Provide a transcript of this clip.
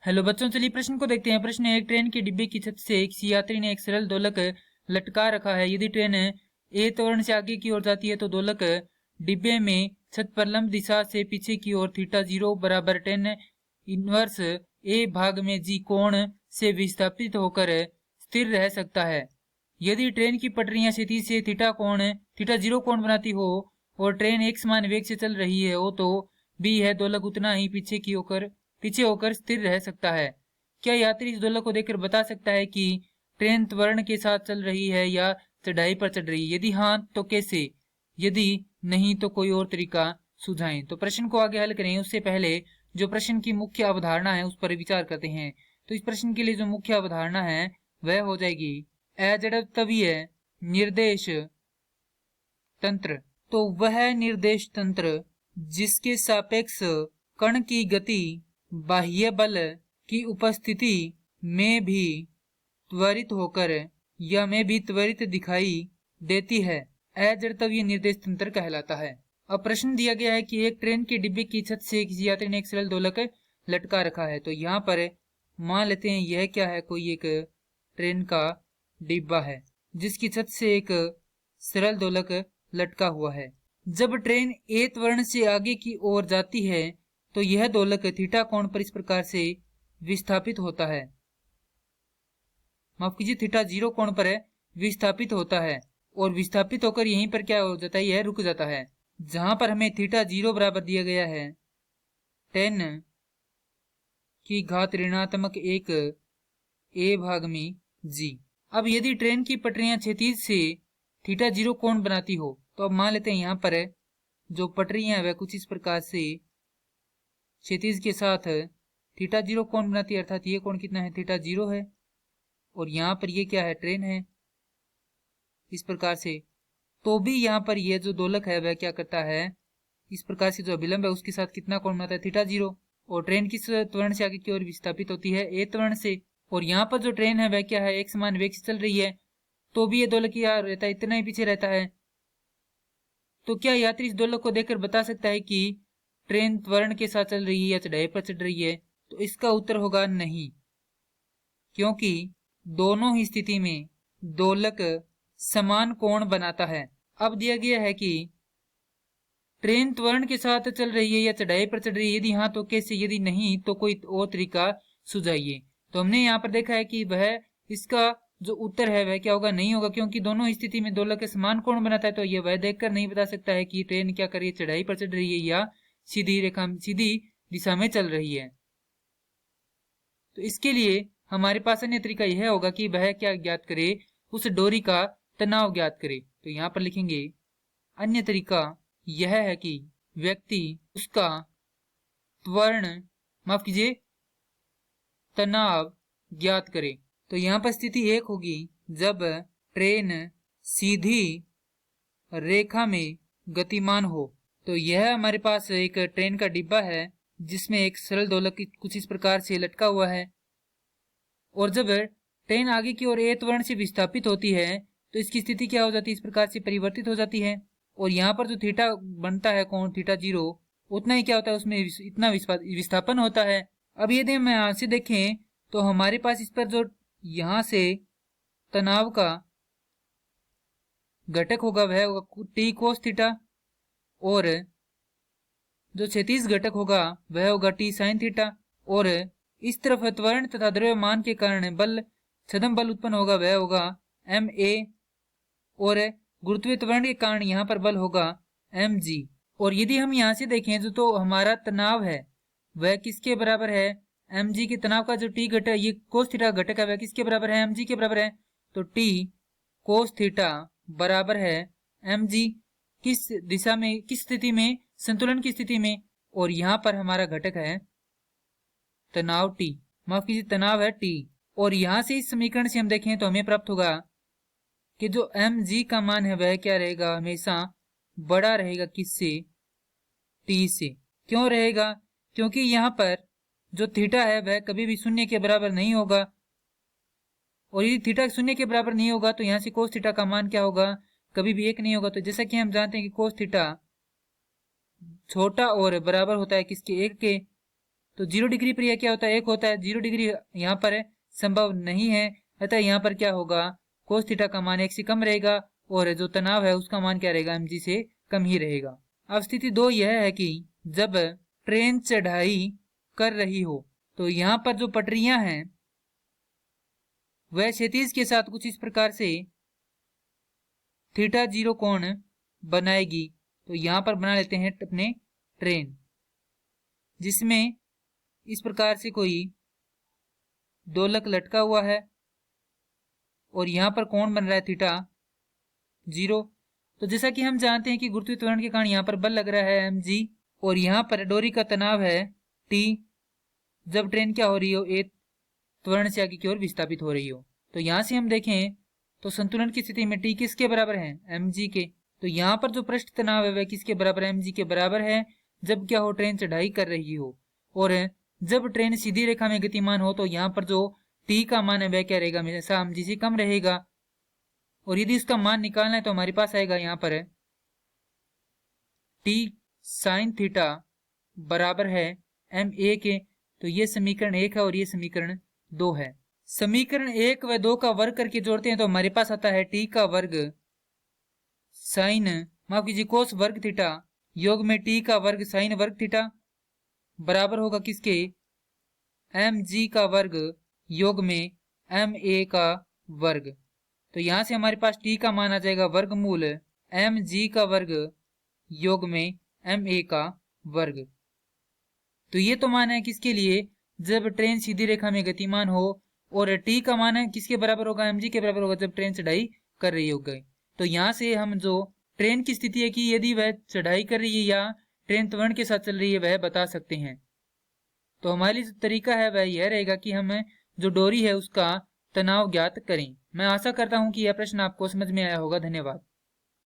Hello बच्चों, चलिए प्रश्न को देखते हैं। प्रश्न है, एक ट्रेन के डिब्बे की छत से किसी यात्री ने एक सरल दोलक लटका रखा है। यदि ट्रेन ए त्वरण से आगे की ओर जाती है तो दोलक डिब्बे में छत पर लंब दिशा से पीछे की ओर थीटा 0 बराबर टेन इनवर्स ए भाग में जी कोण से विस्थापित होकर स्थिर रह सकता है। यदि ट्रेन की पटरियां क्षितिज से थीटा 0 कोण बनाती हो और ट्रेन एक समान वेग से चल रही है हो तो बी है दोलक उतना ही पीछे होकर स्थिर रह सकता है। क्या यात्री इस दोलक को देखकर बता सकता है कि ट्रेन त्वरण के साथ चल रही है या चढ़ाई पर चढ़ रही है? यदि हाँ तो कैसे, यदि नहीं तो कोई और तरीका सुझाएं। तो प्रश्न को आगे हल करें उससे पहले जो प्रश्न की मुख्य अवधारणा है उस पर विचार करते हैं। तो इस प्रश्न के लिए जो मुख्य अवधारणा है वह हो जाएगी अजड़त्वीय निर्देश तंत्र। तो वह निर्देश तंत्र जिसके सापेक्ष कण की गति बाह्य बल की उपस्थिति में भी त्वरित दिखाई देती है, अजड़त्वीय निर्देश तंत्र कहलाता है। अब प्रश्न दिया गया है कि एक ट्रेन के डिब्बे की छत से किसी यात्री ने एक सरल दोलक लटका रखा है। तो यहाँ पर मान लेते हैं यह क्या है, कोई एक ट्रेन का डिब्बा है जिसकी छत से एक सरल दोलक लटका हुआ है। जब ट्रेन ए त्वरण से आगे की ओर जाती है तो यह दोलक थीटा कोण पर इस प्रकार से विस्थापित होता है, माफ कीजिए थीटा 0 कोण पर विस्थापित होता है और विस्थापित होकर यहीं पर क्या हो जाता है, यह रुक जाता है जहां पर हमें थीटा 0 बराबर दिया गया है 10 की घात ऋणात्मक 1 ए भाग में जी। अब यदि ट्रेन की पटरियां क्षैतिज से थीटा 0 कोण बनाती हो तो अब मान लेते हैं यहाँ पर जो पटरियां है वह कुछ इस प्रकार से क्षैतिज के साथ थीटा 0 कोण बनाती है, अर्थात ये कोण कितना है, थीटा 0 है और यहाँ पर ये क्या है, ट्रेन है इस प्रकार से। तो भी यहाँ पर यह जो दोलक है वह क्या करता है, इस प्रकार से जो अभिलंब है उसके साथ कितना कोण बनाता है, थीटा 0। और ट्रेन किस त्वरण से आगे की ओर विस्थापित होती है, ए त्वरण से। और यहाँ पर जो ट्रेन है वह क्या है, एक समान वेग से चल रही है तो भी ये दोलक यहाँ रहता है, इतना ही पीछे रहता है। तो क्या यात्री इस दोलक को देखकर बता सकता है कि ट्रेन त्वरण के साथ चल रही है या चढ़ाई पर चढ़ रही है? तो इसका उत्तर होगा नहीं, क्योंकि दोनों ही स्थिति में दोलक समान कोण बनाता है। अब दिया गया है कि ट्रेन त्वरण के साथ चल रही है या चढ़ाई पर चढ़ रही है, यदि हाँ तो कैसे, यदि नहीं तो कोई और तरीका सुझाइए। तो हमने यहाँ पर देखा है कि वह इसका जो उत्तर है वह क्या होगा, नहीं होगा, क्योंकि दोनों स्थिति में दोलक समान कोण बनाता है। तो ये वह देखकर नहीं बता सकता है कि ट्रेन क्या कर रही है, चढ़ाई पर चढ़ रही है या सीधी दिशा में चल रही है। तो इसके लिए हमारे पास अन्य तरीका यह होगा कि वह क्या ज्ञात करे, उस डोरी का तनाव ज्ञात करे। तो यहाँ पर लिखेंगे अन्य तरीका यह है कि व्यक्ति उसका तनाव ज्ञात करे। तो यहाँ पर स्थिति 1 होगी जब ट्रेन सीधी रेखा में गतिमान हो। तो यह हमारे पास एक ट्रेन का डिब्बा है जिसमें एक सरल दोलक कुछ इस प्रकार से लटका हुआ है और जब ट्रेन आगे की ओर ए त्वरण से विस्थापित होती है तो इसकी स्थिति क्या हो जाती है, इस प्रकार से परिवर्तित हो जाती है। और यहाँ पर जो थीटा बनता है कोण थीटा 0, उतना ही क्या होता है, उसमें इतना विस्थापन होता है। अब यदि हम यहाँ से देखें तो हमारे पास इस पर जो यहाँ से तनाव का घटक होगा वह होगा टी कोस थीटा और जो क्षैतिज घटक होगा वह होगा टी साइन थीटा। और इस तरफ त्वरण तथा द्रव्यमान के कारण बल छदम बल उत्पन्न होगा वह होगा एम ए और गुरुत्वीय त्वरण के कारण यहाँ पर बल होगा एम जी। और यदि हम यहाँ से देखें तो हमारा तनाव है वह किसके बराबर है, एम जी के तनाव का जो टी घटक, ये कोस थीटा घटक है वह किसके बराबर है, एम जी के बराबर है। तो टी कोस थीटा बराबर है एम जी, किस दिशा में, किस स्थिति में, संतुलन की स्थिति में। और यहाँ पर हमारा घटक है तनाव टी, माफ कीजिए तनाव है टी। और यहाँ से इस समीकरण से हम देखें तो हमें प्राप्त होगा कि जो एम जी का मान है वह क्या रहेगा, हमेशा बड़ा रहेगा किससे, टी से। क्यों रहेगा, क्योंकि यहाँ पर जो थीटा है वह कभी भी 0 के बराबर नहीं होगा और यदि थीटा 0 के बराबर नहीं होगा तो यहाँ से कोस थीटा का मान क्या होगा, कभी भी 1 नहीं होगा। तो जैसा कि हम जानते हैं कि कोस थीटा छोटा और बराबर होता है किसके, 1 के। तो 0 डिग्री पर यह क्या होता है, 1 होता है। 0 डिग्री यहाँ पर संभव नहीं है, अतः यहाँ पर क्या होगा, कोस थीटा का मान 1 से कम रहेगा और जो तनाव है उसका मान क्या रहेगा, mg से कम ही रहेगा। अब स्थिति 2 यह है कि जब ट्रेन चढ़ाई कर रही हो तो यहाँ पर जो पटरियां हैं वह क्षैतिज के साथ कुछ इस प्रकार से थीटा 0 कोण बनाएगी। तो यहाँ पर बना लेते हैं अपने ट्रेन, जिसमें इस प्रकार से कोई दोलक लटका हुआ है और यहाँ पर कोण बन रहा है थीटा 0। तो जैसा कि हम जानते हैं कि गुरुत्वीय त्वरण के कारण यहाँ पर बल लग रहा है mg और यहाँ पर डोरी का तनाव है T जब ट्रेन क्या हो रही हो, ए त्वरण से आगे की ओर विस्थापित हो रही हो। तो यहाँ से हम देखें तो संतुलन की स्थिति में T किसके बराबर है, mg के। तो यहाँ पर जो पृष्ठ तनाव है वह किसके बराबर है, mg के बराबर है, जब क्या हो, ट्रेन चढ़ाई कर रही हो। और जब ट्रेन सीधी रेखा में गतिमान हो तो यहाँ पर जो T का मान है वह क्या रहेगा, हमेशा mg से कम रहेगा। और यदि इसका मान निकालना है तो हमारे पास आएगा यहाँ पर T साइन थीटा बराबर है ma के। तो ये समीकरण 1 है और ये समीकरण 2 है। समीकरण 1 व 2 का वर्ग करके जोड़ते हैं तो हमारे पास आता है T का वर्ग साइन, माफ कीजिए, कोस वर्ग थीटा योग में T का वर्ग साइन वर्ग थीटा बराबर होगा किसके, mg का वर्ग योग में ma का वर्ग। तो यहां से हमारे पास T का मान आ जाएगा वर्गमूल mg का वर्ग योग में ma का वर्ग। तो ये तो मान है किसके लिए, जब ट्रेन सीधी रेखा में गतिमान हो, और T का मान है किसके बराबर होगा, mg के बराबर होगा जब ट्रेन चढ़ाई कर रही होगी। तो यहाँ से हम जो ट्रेन की स्थिति है कि यदि वह चढ़ाई कर रही है या ट्रेन त्वरण के साथ चल रही है वह बता सकते हैं। तो हमारे लिए जो तरीका है वह यह रहेगा कि हम जो डोरी है उसका तनाव ज्ञात करें। मैं आशा करता हूं कि यह प्रश्न आपको समझ में आया होगा। धन्यवाद।